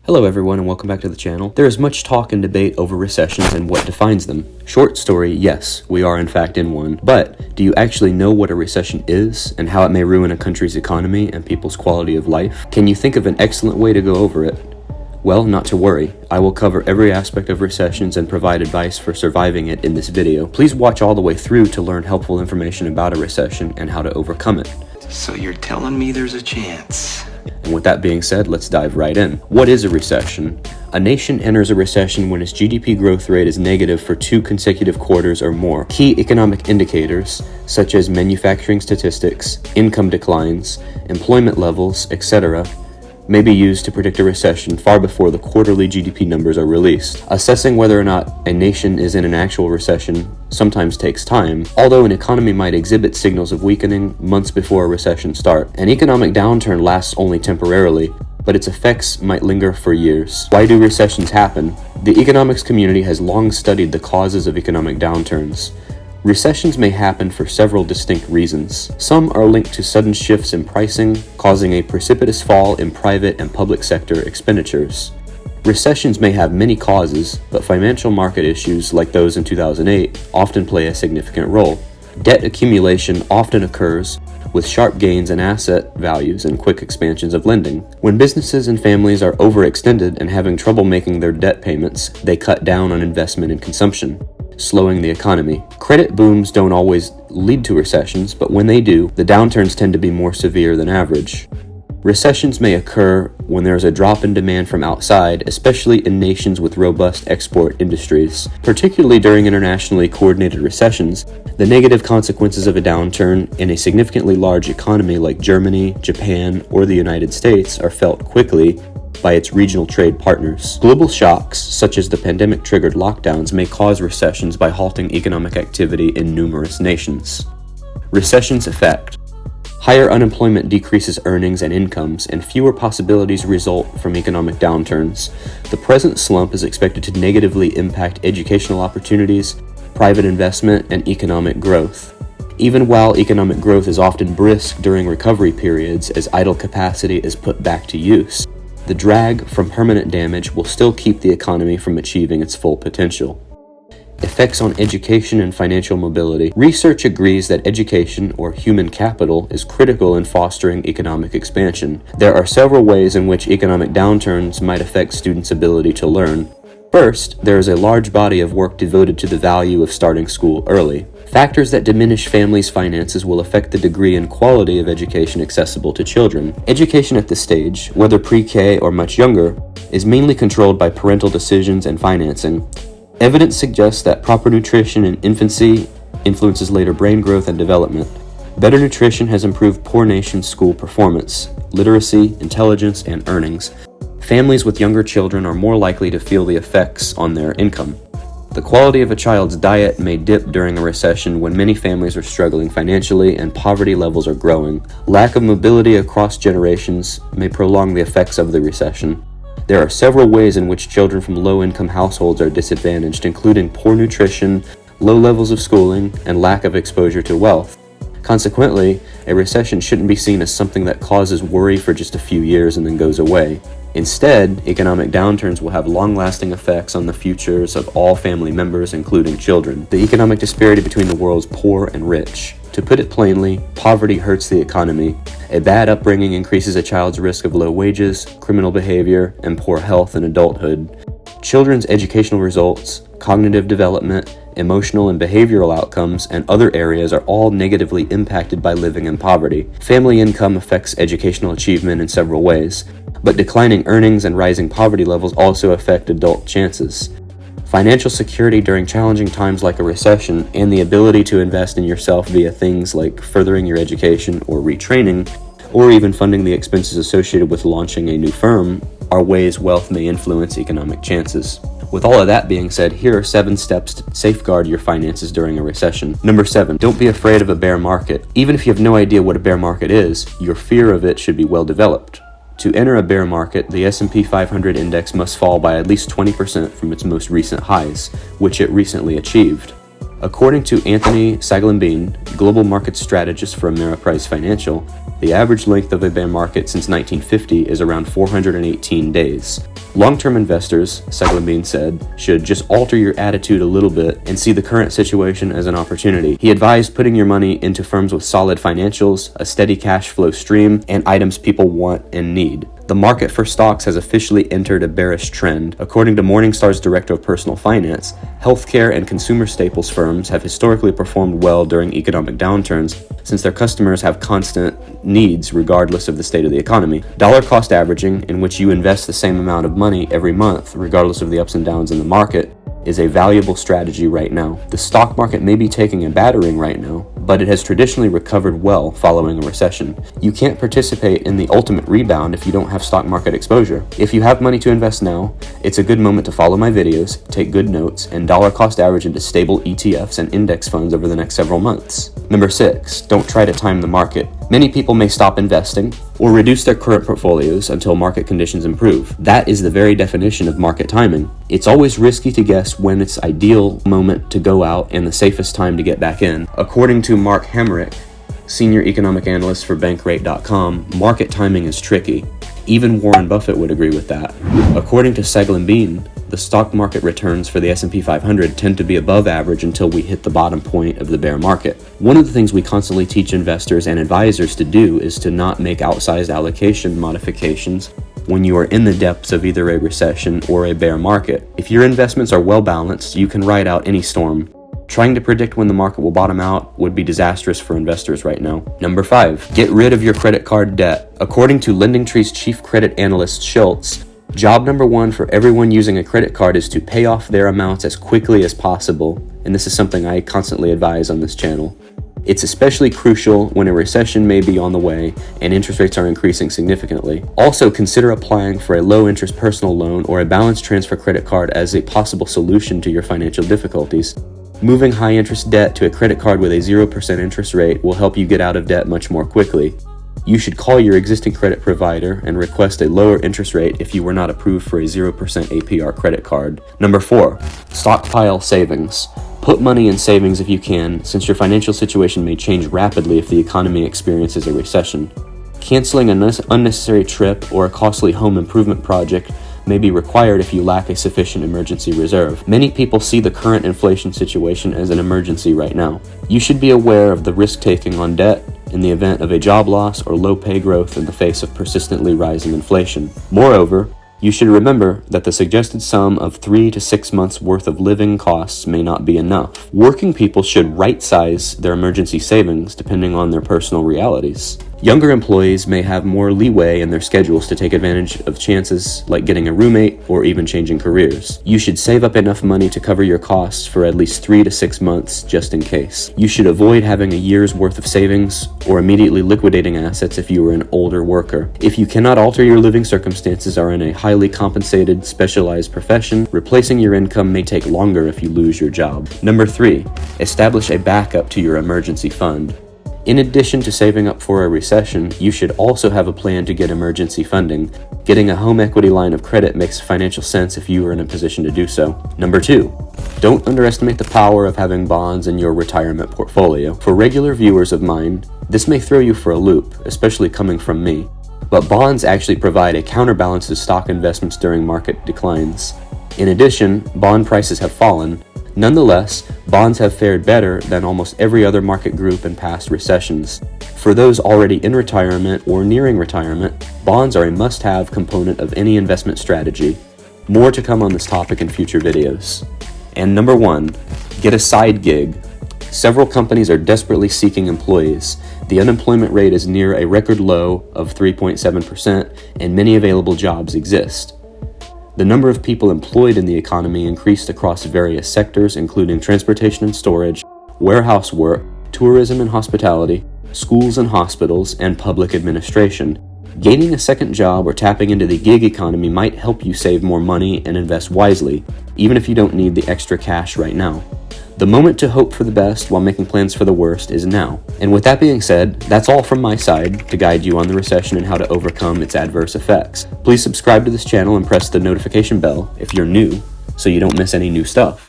Hello everyone and welcome back to the channel. There is much talk and debate over recessions and what defines them. Short story, yes, we are in fact in one. But do you actually know what a recession is and how it may ruin a country's economy and people's quality of life? Can you think of an excellent way to go over it? Well, not to worry. I will cover every aspect of recessions and provide advice for surviving it in this video. Please watch all the way through to learn helpful information about a recession and how to overcome it. So you're telling me there's a chance? And with that being said, let's dive right in. What is a recession? A nation enters a recession when its GDP growth rate is negative for 2 consecutive quarters or more. Key economic indicators, such as manufacturing statistics, income declines, employment levels, etc., may be used to predict a recession far before the quarterly GDP numbers are released. Assessing whether or not a nation is in an actual recession sometimes takes time, although an economy might exhibit signals of weakening months before a recession starts. An economic downturn lasts only temporarily, but its effects might linger for years. Why do recessions happen? The economics community has long studied the causes of economic downturns. Recessions may happen for several distinct reasons. Some are linked to sudden shifts in pricing, causing a precipitous fall in private and public sector expenditures. Recessions may have many causes, but financial market issues like those in 2008 often play a significant role. Debt accumulation often occurs with sharp gains in asset values and quick expansions of lending. When businesses and families are overextended and having trouble making their debt payments, they cut down on investment and consumption, slowing the economy. Credit booms don't always lead to recessions, but when they do, the downturns tend to be more severe than average. Recessions may occur when there is a drop in demand from outside, especially in nations with robust export industries. Particularly during internationally coordinated recessions, the negative consequences of a downturn in a significantly large economy like Germany, Japan, or the United States are felt quickly by its regional trade partners. Global shocks, such as the pandemic-triggered lockdowns, may cause recessions by halting economic activity in numerous nations. Recession's effect. Higher unemployment decreases earnings and incomes, and fewer possibilities result from economic downturns. The present slump is expected to negatively impact educational opportunities, private investment, and economic growth. Even while economic growth is often brisk during recovery periods as idle capacity is put back to use, the drag from permanent damage will still keep the economy from achieving its full potential. Effects on education and financial mobility. Research agrees that education, or human capital, is critical in fostering economic expansion. There are several ways in which economic downturns might affect students' ability to learn. First, there is a large body of work devoted to the value of starting school early. Factors that diminish families' finances will affect the degree and quality of education accessible to children. Education at this stage, whether pre-K or much younger, is mainly controlled by parental decisions and financing. Evidence suggests that proper nutrition in infancy influences later brain growth and development. Better nutrition has improved poor nations' school performance, literacy, intelligence, and earnings. Families with younger children are more likely to feel the effects on their income. The quality of a child's diet may dip during a recession when many families are struggling financially and poverty levels are growing. Lack of mobility across generations may prolong the effects of the recession. There are several ways in which children from low-income households are disadvantaged, including poor nutrition, low levels of schooling, and lack of exposure to wealth. Consequently, a recession shouldn't be seen as something that causes worry for just a few years and then goes away. Instead, economic downturns will have long-lasting effects on the futures of all family members, including children. The economic disparity between the world's poor and rich. To put it plainly, poverty hurts the economy. A bad upbringing increases a child's risk of low wages, criminal behavior, and poor health in adulthood. Children's educational results, cognitive development, emotional and behavioral outcomes, and other areas are all negatively impacted by living in poverty. Family income affects educational achievement in several ways, but declining earnings and rising poverty levels also affect adult chances. Financial security during challenging times like a recession and the ability to invest in yourself via things like furthering your education or retraining, or even funding the expenses associated with launching a new firm, are ways wealth may influence economic chances. With all of that being said, here are 7 steps to safeguard your finances during a recession. Number 7, don't be afraid of a bear market. Even if you have no idea what a bear market is, your fear of it should be well developed. To enter a bear market, the S&P 500 index must fall by at least 20% from its most recent highs, which it recently achieved. According to Anthony Saglin-Bean, global market strategist for Ameriprise Financial, the average length of a bear market since 1950 is around 418 days. Long-term investors, Saglin-Bean said, should just alter your attitude a little bit and see the current situation as an opportunity. He advised putting your money into firms with solid financials, a steady cash flow stream, and items people want and need. The market for stocks has officially entered a bearish trend. According to Morningstar's director of personal finance, healthcare and consumer staples firms have historically performed well during economic downturns since their customers have constant needs regardless of the state of the economy. Dollar cost averaging, in which you invest the same amount of money every month regardless of the ups and downs in the market, is a valuable strategy right now. The stock market may be taking a battering right now, but it has traditionally recovered well following a recession. You can't participate in the ultimate rebound if you don't have stock market exposure. If you have money to invest now, it's a good moment to follow my videos, take good notes, and dollar cost average into stable ETFs and index funds over the next several months. Number 6, don't try to time the market. Many people may stop investing or reduce their current portfolios until market conditions improve. That is the very definition of market timing. It's always risky to guess when it's ideal moment to go out and the safest time to get back in. According to Mark Hemrick, senior economic analyst for Bankrate.com, market timing is tricky. Even Warren Buffett would agree with that. According to Saglin-Bean, the stock market returns for the S&P 500 tend to be above average until we hit the bottom point of the bear market. One of the things we constantly teach investors and advisors to do is to not make outsized allocation modifications when you are in the depths of either a recession or a bear market. If your investments are well balanced, you can ride out any storm. Trying to predict when the market will bottom out would be disastrous for investors right now. Number 5, get rid of your credit card debt. According to LendingTree's chief credit analyst Schultz, job number 1 for everyone using a credit card is to pay off their amounts as quickly as possible, and this is something I constantly advise on this channel. It's especially crucial when a recession may be on the way and interest rates are increasing significantly. Also, consider applying for a low-interest personal loan or a balance transfer credit card as a possible solution to your financial difficulties. Moving high-interest debt to a credit card with a 0% interest rate will help you get out of debt much more quickly. You should call your existing credit provider and request a lower interest rate if you were not approved for a 0% APR credit card. Number 4, stockpile savings. Put money in savings if you can, since your financial situation may change rapidly if the economy experiences a recession. Canceling an unnecessary trip or a costly home improvement project may be required if you lack a sufficient emergency reserve. Many people see the current inflation situation as an emergency right now. You should be aware of the risk-taking on debt in the event of a job loss or low pay growth in the face of persistently rising inflation. Moreover, you should remember that the suggested sum of 3 to 6 months worth of living costs may not be enough. Working people should right-size their emergency savings depending on their personal realities. Younger employees may have more leeway in their schedules to take advantage of chances like getting a roommate or even changing careers. You should save up enough money to cover your costs for at least 3 to 6 months just in case. You should avoid having a year's worth of savings or immediately liquidating assets if you are an older worker. If you cannot alter your living circumstances or are in a highly compensated, specialized profession, replacing your income may take longer if you lose your job. Number 3, establish a backup to your emergency fund. In addition to saving up for a recession, you should also have a plan to get emergency funding. Getting a home equity line of credit makes financial sense if you are in a position to do so. Number 2, don't underestimate the power of having bonds in your retirement portfolio. For regular viewers of mine, this may throw you for a loop, especially coming from me, but bonds actually provide a counterbalance to stock investments during market declines. In addition, bond prices have fallen. Nonetheless, bonds have fared better than almost every other market group in past recessions. For those already in retirement or nearing retirement, bonds are a must-have component of any investment strategy. More to come on this topic in future videos. And number 1, get a side gig. Several companies are desperately seeking employees. The unemployment rate is near a record low of 3.7%, and many available jobs exist. The number of people employed in the economy increased across various sectors, including transportation and storage, warehouse work, tourism and hospitality, schools and hospitals, and public administration. Gaining a second job or tapping into the gig economy might help you save more money and invest wisely, even if you don't need the extra cash right now. The moment to hope for the best while making plans for the worst is now. And with that being said, that's all from my side to guide you on the recession and how to overcome its adverse effects. Please subscribe to this channel and press the notification bell if you're new so you don't miss any new stuff.